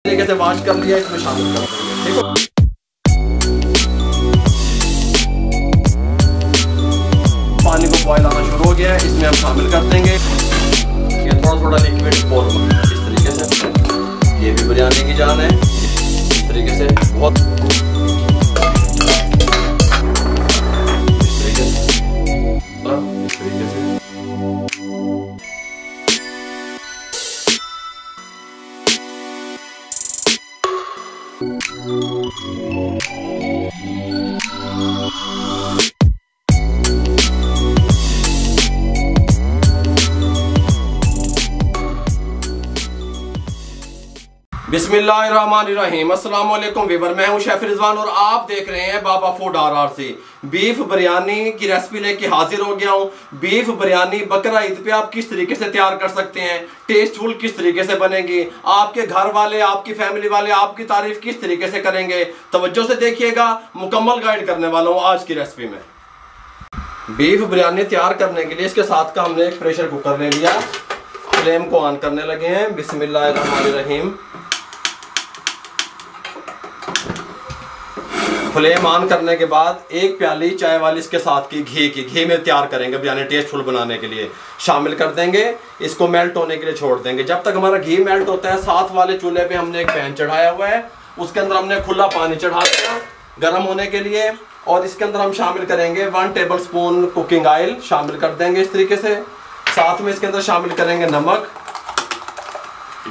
तरीके से वॉश कर लिया, इसमें शामिल कर देंगे। ठीक है, पानी को बॉयल आना शुरू हो गया है, इसमें हम शामिल कर देंगे ये थोड़ा थोड़ा लिक्विड फॉर्म। इस तरीके से ये भी बिरयानी की जान है। इस तरीके से बहुत बिस्मिल्लाहिर्रहमानिर्रहीम। अस्सलाम वालेकुम वीवर, मैं हूं शेफ रिजवान और आप देख रहे हैं बाबा फूड RRC। बीफ बिरयानी की रेसिपी लेके हाजिर हो गया हूं। बीफ बिरयानी बकरा ईद पे आप किस तरीके से तैयार कर सकते हैं, टेस्टफुल किस तरीके से बनेगी, आपके घर वाले, आपकी फैमिली वाले आपकी तारीफ किस तरीके से करेंगे, तवज्जो से देखिएगा। मुकम्मल गाइड करने वाला हूँ आज की रेसिपी में। बीफ बिरयानी तैयार करने के लिए इसके साथ का हमने एक प्रेशर कुकर ले लिया। फ्लेम को ऑन करने लगे हैं। बिस्मिल्लाहिर्रहमानिर्रहीम। फ्लेम ऑन करने के बाद एक प्याली चाय वाली इसके साथ की घी में तैयार करेंगे बिरयानी टेस्टफुल बनाने के लिए, शामिल कर देंगे। इसको मेल्ट होने के लिए छोड़ देंगे। जब तक हमारा घी मेल्ट होता है, साथ वाले चूल्हे पे हमने एक पैन चढ़ाया हुआ है, उसके अंदर हमने खुला पानी चढ़ा दिया गर्म होने के लिए। और इसके अंदर हम शामिल करेंगे 1 टेबल स्पून कुकिंग ऑयल, शामिल कर देंगे इस तरीके से। साथ में इसके अंदर शामिल करेंगे नमक,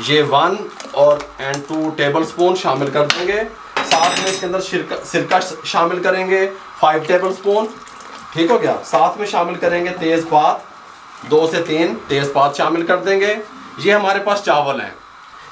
ये 1 और 2 टेबल स्पून शामिल कर देंगे। साथ में इसके अंदर सिरका शामिल करेंगे 5 टेबल स्पून। ठीक हो गया। साथ में शामिल करेंगे तेज़पात, 2 से 3 तेज़पात शामिल कर देंगे। ये हमारे पास चावल है,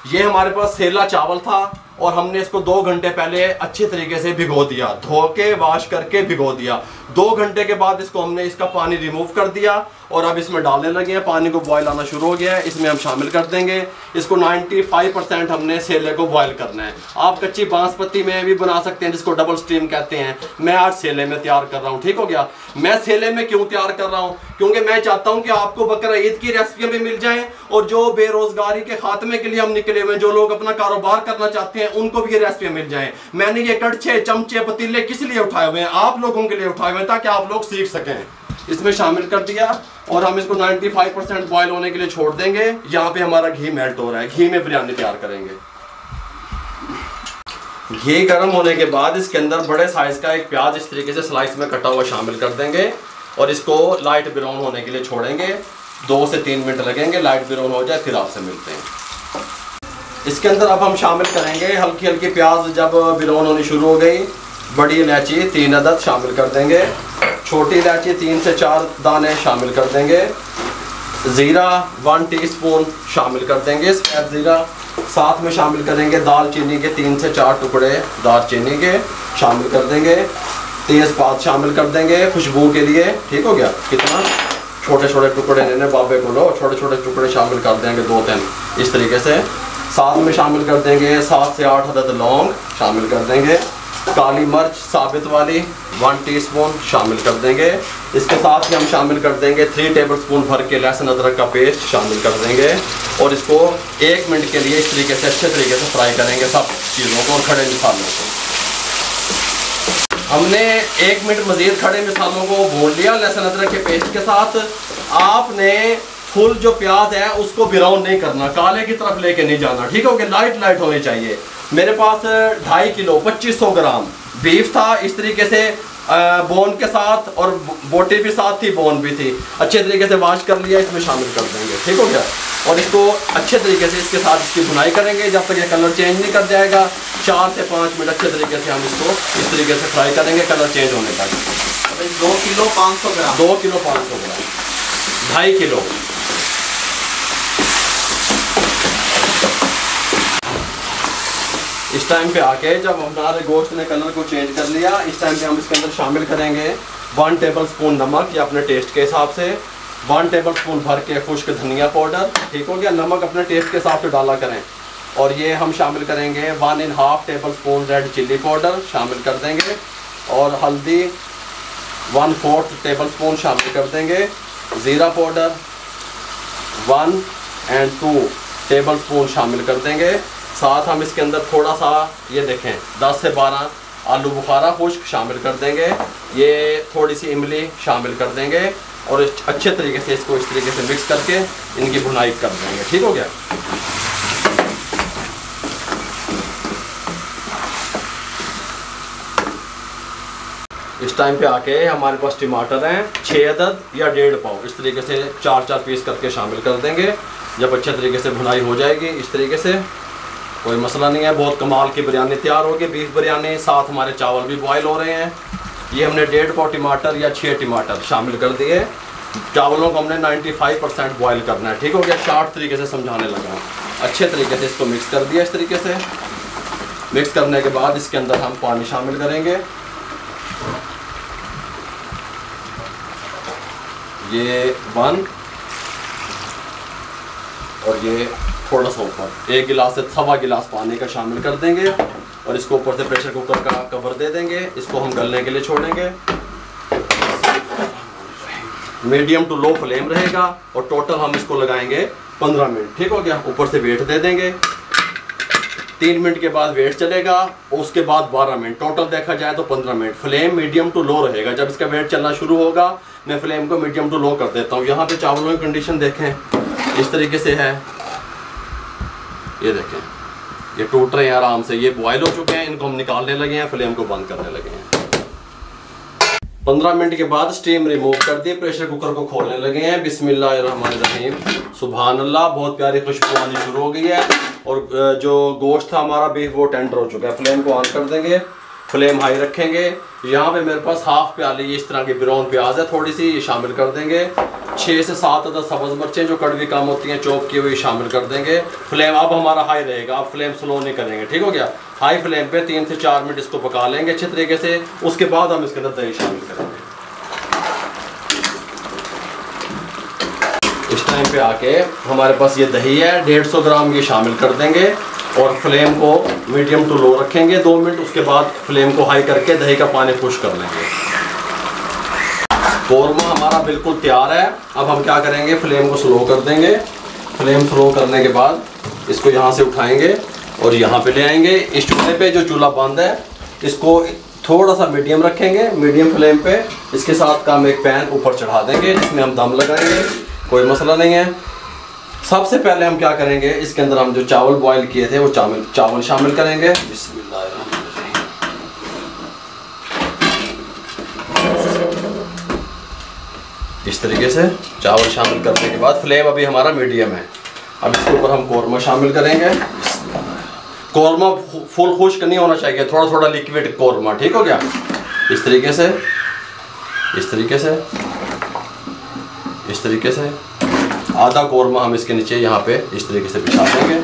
ये हमारे पास सेला चावल था और हमने इसको 2 घंटे पहले अच्छे तरीके से भिगो दिया, धो के वॉश करके भिगो दिया। 2 घंटे के बाद इसको हमने इसका पानी रिमूव कर दिया और अब इसमें डालने लगे हैं। पानी को बॉयल आना शुरू हो गया है, इसमें हम शामिल कर देंगे। इसको 95% हमने सेले को बॉयल करना है। आप कच्ची बांसपत्ती में भी बना सकते हैं, जिसको डबल स्टीम कहते हैं। मैं आज सेले में तैयार कर रहा हूँ। ठीक हो गया। मैं सेले में क्यों तैयार कर रहा हूँ, क्योंकि मैं चाहता हूँ कि आपको बकरा ईद की रेसिपियाँ भी मिल जाएँ और जो बेरोजगारी के खात्मे के लिए हम निकले हुए, जो लोग अपना कारोबार करना चाहते हैं, उनको भी ये रेसिपियाँ मिल जाएँ। मैंने ये कड़छे, चमचे, पतीले किस लिए उठाए हुए हैं, आप लोगों के लिए उठाए हुए हैं, ताकि आप लोग सीख सकें। इसमें शामिल कर दिया और हम इसको 95% बॉयल होने के लिए छोड़ देंगे। यहाँ पे हमारा घी मेल्ट हो रहा है, घी में बिरयानी तैयार करेंगे। घी गर्म होने के बाद इसके अंदर बड़े साइज का एक प्याज इस तरीके से स्लाइस में कटा हुआ शामिल कर देंगे और इसको लाइट ब्राउन होने के लिए छोड़ेंगे। 2 से 3 मिनट लगेंगे, लाइट ब्राउन हो जाए फिर आपसे मिलते हैं। इसके अंदर अब हम शामिल करेंगे हल्की हल्की प्याज जब ब्राउन होनी शुरू हो गई, बड़ी इलायची 3 अदद शामिल कर देंगे, छोटी इलायची 3 से 4 दाने शामिल कर देंगे, ज़ीरा 1 टीस्पून शामिल कर देंगे, सफ़ेद ज़ीरा। साथ में शामिल करेंगे दालचीनी के 3 से 4 टुकड़े दालचीनी के शामिल कर देंगे, तेज़पात शामिल कर देंगे खुशबू के लिए। ठीक हो गया। कितना छोटे छोटे टुकड़े लेने बाबे को लो, छोटे छोटे टुकड़े शामिल कर देंगे 2-3 इस तरीके से। साथ में शामिल कर देंगे 7 से 8 अदद लौंग शामिल कर देंगे, काली मिर्च साबित वाली 1 टीस्पून शामिल कर देंगे। इसके साथ ही हम शामिल कर देंगे 3 टेबल स्पून भर के लहसुन अदरक का पेस्ट शामिल कर देंगे और इसको 1 मिनट के लिए इस तरीके से अच्छे तरीके से फ्राई करेंगे सब चीज़ों को और खड़े मसालों को। हमने 1 मिनट मज़ीद खड़े मसालों को भून लिया लहसुन अदरक के पेस्ट के साथ। आपने फुल जो प्याज है उसको ब्राउन नहीं करना, काले की तरफ लेके नहीं जाना। ठीक हो गया। लाइट लाइट होनी चाहिए। मेरे पास 2.5 किलो 2500 ग्राम बीफ था, इस तरीके से बोन के साथ और बोटी भी साथ थी, बोन भी थी। अच्छे तरीके से वॉश कर लिया, इसमें शामिल कर देंगे। ठीक हो गया। और इसको अच्छे तरीके से इसके साथ इसकी भुनाई करेंगे जब तक ये कलर चेंज नहीं कर जाएगा। 4 से 5 मिनट अच्छे तरीके से हम इसको इस तरीके से फ्राई करेंगे कलर चेंज होने तक। 2 किलो 500 ग्राम 2 किलो 500 ग्राम 2.5 किलो। इस टाइम पे आके जब हमारे गोश्त ने कलर को चेंज कर लिया, इस टाइम पे हम इसके अंदर शामिल करेंगे 1 टेबल स्पून नमक, या अपने टेस्ट के हिसाब से 1 टेबल स्पून भर के खुश्क धनिया पाउडर। ठीक हो गया। नमक अपने टेस्ट के हिसाब से डाला करें। और ये हम शामिल करेंगे 1.5 table spoon red chilli powder शामिल कर देंगे और हल्दी 1/4 टेबल स्पून शामिल कर देंगे। ज़ीरा पाउडर 1 और 2 टेबल स्पून शामिल कर देंगे। साथ हम इसके अंदर थोड़ा सा ये देखें 10 से 12 आलू बुखारा खुश्क शामिल कर देंगे। ये थोड़ी सी इमली शामिल कर देंगे और अच्छे तरीके से इसको इस तरीके से मिक्स करके इनकी भुनाई कर देंगे। ठीक हो गया। इस टाइम पे आके हमारे पास टमाटर हैं 6 अदद या 1.5 पाव, इस तरीके से 4-4 पीस करके शामिल कर देंगे। जब अच्छे तरीके से भुनाई हो जाएगी इस तरीके से, कोई मसला नहीं है, बहुत कमाल की बिरयानी तैयार होगी, बीफ बिरयानी। साथ हमारे चावल भी बॉयल हो रहे हैं। ये हमने 1.5 पाव टमाटर या 6 टमाटर शामिल कर दिए। चावलों को हमने 95% बॉयल करना है। ठीक हो गया। शार्ट तरीके से समझाने लगा। अच्छे तरीके से इसको मिक्स कर दिया। इस तरीके से मिक्स करने के बाद इसके अंदर हम पानी शामिल करेंगे। ये 1 और ये थोड़ा सा ऊपर 1 गिलास से 1.25 गिलास पानी का शामिल कर देंगे और इसको ऊपर से प्रेशर कुकर का कवर दे देंगे। इसको हम गलने के लिए छोड़ेंगे। मीडियम टू लो फ्लेम रहेगा और टोटल हम इसको लगाएंगे 15 मिनट। ठीक हो गया। ऊपर से वेट दे देंगे। 3 मिनट के बाद वेट चलेगा, उसके बाद 12 मिनट। टोटल देखा जाए तो 15 minute. Flame medium to low रहेगा। जब इसका वेट चलना शुरू होगा मैं फ्लेम को मीडियम टू लो कर देता हूँ। यहाँ पे चावलों की कंडीशन देखें, इस तरीके से है। ये देखें, ये टूट रहे हैं आराम से, ये बॉयल हो चुके हैं। इनको हम निकालने लगे हैं, फ्लेम को बंद करने लगे हैं। 15 मिनट के बाद स्टीम रिमूव कर दिए, प्रेशर कुकर को खोलने लगे हैं। बिस्मिल्लाहिर्रहमानिर्रहीम, सुभान अल्लाह। बहुत प्यारी खुशबू आनी शुरू हो गई है और जो गोश्त था हमारा बीफ वो टेंडर हो चुका है। फ्लेम को ऑन कर देंगे, फ्लेम हाई रखेंगे। यहाँ पे मेरे पास हाफ प्याली इस तरह की ब्राउन प्याज है थोड़ी सी, ये शामिल कर देंगे। 6 से 7 अदद सब्ज़ मिर्चें जो कड़वी कम होती हैं चॉप की हुई शामिल कर देंगे। फ्लेम अब हमारा हाई रहेगा, अब फ्लेम स्लो नहीं करेंगे। ठीक हो गया। हाई फ्लेम पे 3 से 4 मिनट इसको पका लेंगे अच्छे तरीके से। उसके बाद हम इसके अंदर दही शामिल करेंगे। इस टाइम पे आके हमारे पास ये दही है 150 ग्राम, ये शामिल कर देंगे और फ्लेम को मीडियम टू लो रखेंगे 2 मिनट। उसके बाद फ्लेम को हाई करके दही का पानी खुश कर लेंगे। कौरमा हमारा बिल्कुल तैयार है। अब हम क्या करेंगे, फ्लेम को स्लो कर देंगे। फ्लेम स्लो करने के बाद इसको यहाँ से उठाएंगे और यहाँ पे ले आएंगे। इस चूल्हे पे जो चूल्हा बंद है इसको थोड़ा सा मीडियम रखेंगे, मीडियम फ्लेम पे। इसके साथ का हम एक पैन ऊपर चढ़ा देंगे जिसमें हम दम लगाएंगे, कोई मसला नहीं है। सबसे पहले हम क्या करेंगे, इसके अंदर हम जो चावल बॉईल किए थे वो चावल शामिल करेंगे। इस तरीके से चावल शामिल करने के बाद फ्लेम अभी हमारा मीडियम है। अब इसके ऊपर हम कौरमा शामिल करेंगे। कौरमा फुल खुश्क नहीं होना चाहिए, थोड़ा थोड़ा लिक्विड कौरमा। ठीक हो गया। इस तरीके से, इस तरीके से, इस तरीके से आधा कौरमा हम इसके नीचे यहाँ पे इस तरीके से बिछा देंगे।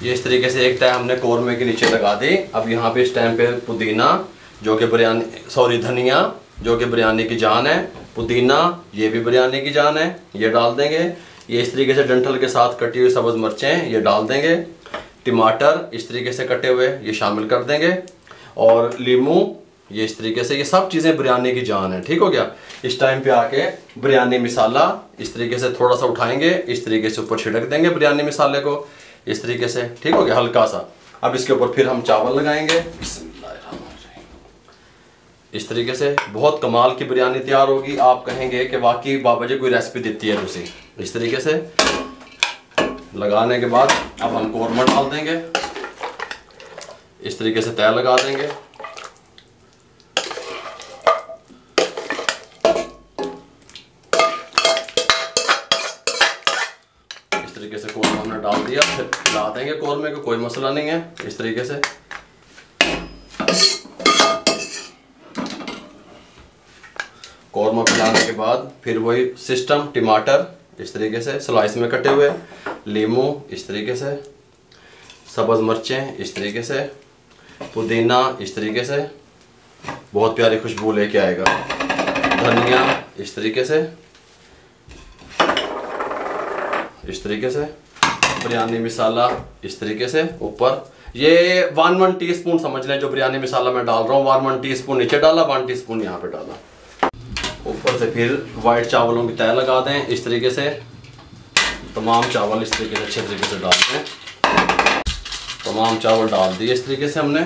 ये इस तरीके से एक तय हमने कौरमे के नीचे लगा दी। अब यहाँ पे इस टाइम पे पुदीना जो कि बिरयानी धनिया जो कि बिरयानी की जान है, पुदीना ये भी बिरयानी की जान है, ये डाल देंगे। ये इस तरीके से डंठल के साथ कटी हुई सब्ज़ मिर्चें ये डाल देंगे। टमाटर इस तरीके से कटे हुए ये शामिल कर देंगे और लीमू ये इस तरीके से। ये सब चीज़ें बिरयानी की जान है। ठीक हो गया। इस टाइम पे आके बिरयानी मसाला इस तरीके से थोड़ा सा उठाएंगे, इस तरीके से ऊपर छिड़क देंगे बिरयानी मसाले को इस तरीके से। ठीक हो गया, हल्का सा। अब इसके ऊपर फिर हम चावल लगाएंगे इस तरीके से। बहुत कमाल की बिरयानी तैयार होगी। आप कहेंगे कि वाकई बाबा जी कोई रेसिपी देती है दूसरी। इस तरीके से लगाने के बाद अब हम कौरमा डाल देंगे, इस तरीके से तय लगा देंगे। इस तरीके से कौरमा हमने डाल दिया, फिर खिला देंगे कौरमे को, कोई मसला नहीं है। इस तरीके से कौरमा पिलाने के बाद फिर वही सिस्टम, टमाटर इस तरीके से स्लाइस में कटे हुए, लीमू इस तरीके से, सब्ज़ मिर्चें इस तरीके से, पुदीना इस तरीके से, बहुत प्यारी खुशबू लेके आएगा, धनिया इस तरीके से, इस तरीके से, बिरयानी मसाला इस तरीके से ऊपर। ये 1 टीस्पून समझ लें जो बिरयानी मसाला मैं डाल रहा हूँ। 1 टीस्पून नीचे डाला, 1 टीस्पून यहाँ पे डाला। ऊपर से फिर वाइट चावलों की तय लगा दें इस तरीके से। तमाम चावल इस तरीके से अच्छे तरीके से डालते हैं। तमाम चावल डाल दिए इस तरीके से हमने,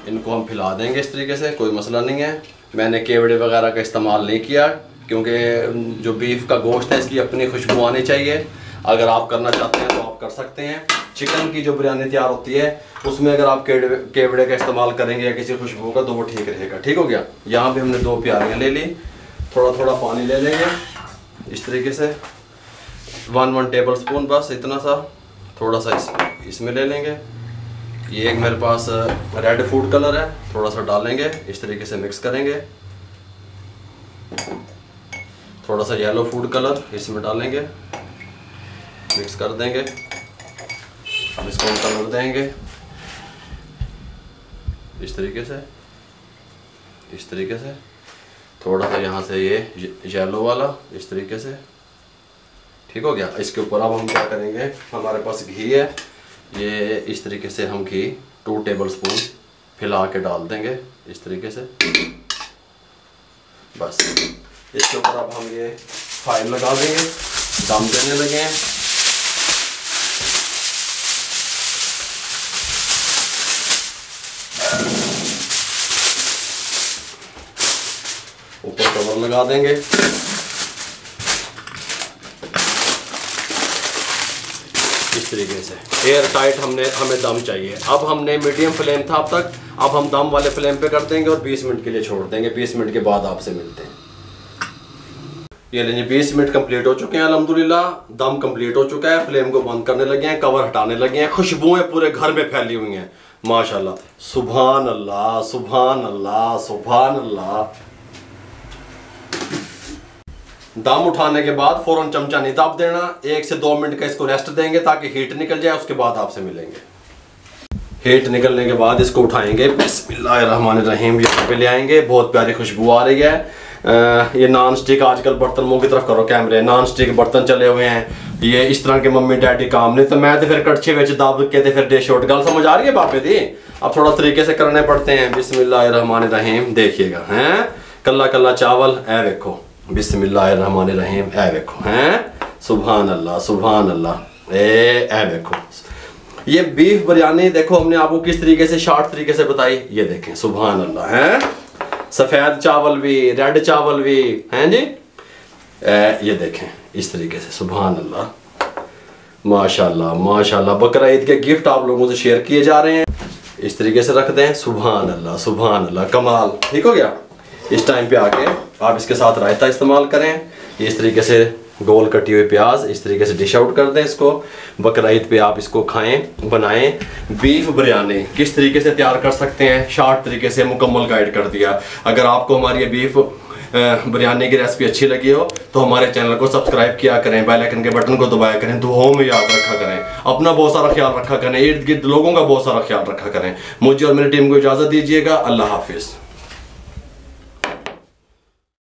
इनको हम फैला देंगे इस तरीके से, कोई मसला नहीं है। मैंने केवड़े वगैरह का इस्तेमाल नहीं किया क्योंकि जो बीफ का गोश्त है इसकी अपनी खुशबू आनी चाहिए। अगर आप करना चाहते हैं तो आप कर सकते हैं। चिकन की जो बिरयानी तैयार होती है उसमें अगर आप केवड़े का इस्तेमाल करेंगे या किसी खुशबू का तो वो ठीक रहेगा। ठीक हो गया। यहाँ पे हमने 2 प्यालियाँ ले ली, थोड़ा थोड़ा पानी ले लेंगे इस तरीके से, 1 टेबल स्पून, बस इतना सा, थोड़ा सा इसमें ले लेंगे। ये एक मेरे पास रेड फूड कलर है, थोड़ा सा डालेंगे, इस तरीके से मिक्स करेंगे। थोड़ा सा येलो फूड कलर इसमें डालेंगे, मिक्स कर देंगे। अब इसको हम कलर देंगे इस तरीके से, इस तरीके से। थोड़ा सा यहाँ से ये येलो वाला इस तरीके से। ठीक हो गया। इसके ऊपर अब हम क्या करेंगे, हमारे पास घी है, ये इस तरीके से हम घी 2 टेबल स्पून फैला के डाल देंगे इस तरीके से। बस इसके ऊपर अब हम ये फाइल लगा देंगे, दम देने लगे हैं। ऊपर कवर लगा देंगे। इस तरीके से एयर टाइट हमें दम चाहिए। अब हमने मीडियम फ्लेम था अब तक, अब हम दम वाले फ्लेम पे कर देंगे और 20 मिनट के लिए छोड़ देंगे। 20 मिनट के बाद आपसे मिलते हैं। ये लीजिए 20 मिनट कंप्लीट हो चुके हैं अल्हम्दुलिल्लाह। दम कंप्लीट हो चुका है, फ्लेम को बंद करने लगे हैं, कवर हटाने लगे हैं। खुशबुएं पूरे घर में फैली हुई हैं माशाल्लाह। सुभान अल्लाह, सुभान अल्लाह, सुभान अल्लाह। दम उठाने के बाद फौरन चमचा नहीं दाब देना, 1 से 2 मिनट का इसको रेस्ट देंगे ताकि हीट निकल जाए। उसके बाद आपसे मिलेंगे। हीट निकलने के बाद इसको उठाएंगे, बिस्मिल्लाहिर्रहमानिर्रहीम, यहाँ पे ले आएंगे। बहुत प्यारी खुशबू आ रही है। ये नॉन स्टिक, आजकल बर्तन मुंह की तरफ करो कैमरे, नॉन स्टिक बर्तन चले हुए हैं। ये इस तरह के मम्मी डैडी काम नहीं, तो मैं तो फिर कड़छे विच दब के ते फिर डिश आउट। गल समझ आ रही है बापे दी? अब थोड़ा तरीके से करने पड़ते हैं। बिस्मिल्लाहिर्रहमानिर्रहीम, देखिएगा हैं, कल्ला कल्ला चावल, ऐ देखो, बिस्मिल्लाहिर्रहमानिर्रहीम, ऐ देखो हैं, सुभान अल्लाह, सुभान अल्लाह। ऐ देखो, ये बीफ बिरयानी देखो हमने आपको किस तरीके से शॉर्ट तरीके से बताई। ये देखें, सुभान अल्लाह हैं, सफ़ेद चावल भी, रेड चावल भी हैं जी। ये देखें इस तरीके से, सुभान अल्लाह, माशाल्लाह माशाल्लाह। बकरा ईद के गिफ्ट आप लोगों से शेयर किए जा रहे हैं। इस तरीके से रख दें, सुभान अल्लाह, सुभान अल्लाह, कमाल। ठीक हो गया। इस टाइम पे आके आप इसके साथ रायता इस्तेमाल करें। इस तरीके से गोल कटी हुई प्याज इस तरीके से डिश आउट कर दें इसको। बकरा ईद पे आप इसको खाएं, बनाएं। बीफ बिरयानी किस तरीके से तैयार कर सकते हैं शॉर्ट तरीके से मुकम्मल गाइड कर दिया। अगर आपको हमारी ये बीफ बिरयानी की रेसिपी अच्छी लगी हो तो हमारे चैनल को सब्सक्राइब किया करें, बेल आइकन के बटन को दबाया करें, दुआओं में याद रखा करें, अपना बहुत सारा ख्याल रखा करें, इर्द गिर्द लोगों का बहुत सारा ख्याल रखा करें। मुझे और मेरी टीम को इजाज़त दीजिएगा। अल्लाह हाफिज़।